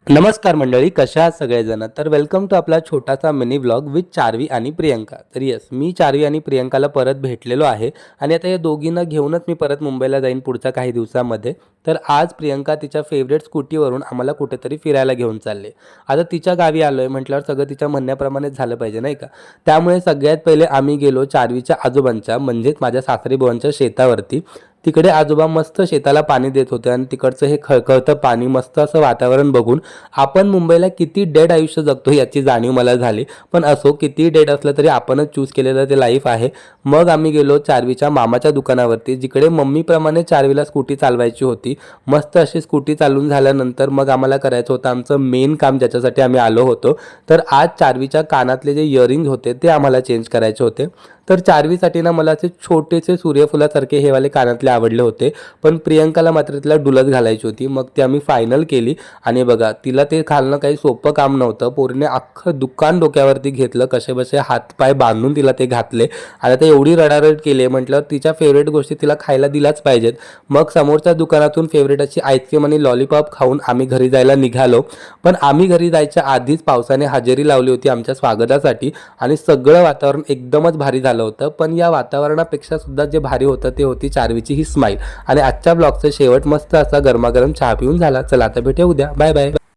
नमस्कार मंडळी, कशा आहात सगळेजण. तर वेलकम टू आपला छोटासा मिनी व्लॉग विथ चार्वी आणि प्रियंका. तर येस, मी चार्वी आणि प्रियंकाला परत भेटलेलो आहे आणि आता या दोघींना घेऊनच मी परत मुंबईला जाईन पुढच्या काही दिवसामध्ये. तर आज प्रियंका तिच्या फेवरेट स्कूटीवरून आम्हाला कुठेतरी फिरायला घेऊन चालले. आता तिच्या गावी आलोय म्हटल्यावर सगळं तिच्या म्हणण्याप्रमाणेच झालं पाहिजे नाही का. त्यामुळे सगळ्यात पहिले आम्ही गेलो चार्वीच्या आजोबांच्या म्हणजेच माझ्या सासरी बुवांच्या शेतावरती. तिकडे आजोबा मस्त शेताला पाणी देत होते आणि तिकडचं हे खळखळतं पाणी, मस्त असं वातावरण बघून आपण मुंबईला किती डेड आयुष्य जगतो याची जाणीव मला झाली. पण असो, किती डेड असलं तरी आपणच चूज केलेलं ते लाईफ आहे. मग आम्ही गेलो चार्वीच्या मामाच्या दुकानावरती, जिकडे मम्मीप्रमाणे चार्वीला स्कूटी चालवायची होती. मस्त अशी स्कूटी चालवून झाल्यानंतर मग आम्हाला करायचं होतं आमचं मेन काम, ज्याच्यासाठी आम्ही आलो होतो. तर आज चार्वीच्या कानातले जे इयरिंग्ज होते ते आम्हाला चेंज करायचे होते. तर चार्वीसाठी ना मला असे छोटेसे सूर्यफुलासारखे हे वाले कानातले आवडले होते, पण प्रियंकाला मात्र तिला डुलच घालायची होती. मग ती आम्ही फायनल केली आणि बघा, तिला ते घालणं काही सोपं काम नव्हतं. पोरीने अख्खं दुकान डोक्यावरती घेतलं, कसेबसे हातपाय बांधून तिला ते घातले. आता ते एवढी रडारड केली म्हटल्यावर तिच्या फेवरेट गोष्टी तिला खायला दिलाच पाहिजेत. मग समोरच्या दुकानातून फेवरेट अशी आईस्क्रीम आणि लॉलीपॉप खाऊन आम्ही घरी जायला निघालो. पण आम्ही घरी जायच्या आधीच पावसाने हजेरी लावली होती आमच्या स्वागतासाठी आणि सगळं वातावरण एकदमच भारी झालं होतं. पण या वातावरणापेक्षा सुद्धा जे भारी होतं ते होती चार्वीची ही स्माईल. आणि आजच्या ब्लॉगचा शेवट मस्त असा गरमागरम चहा पिऊन झाला. चला आता भेटूया उद्या. Bye bye.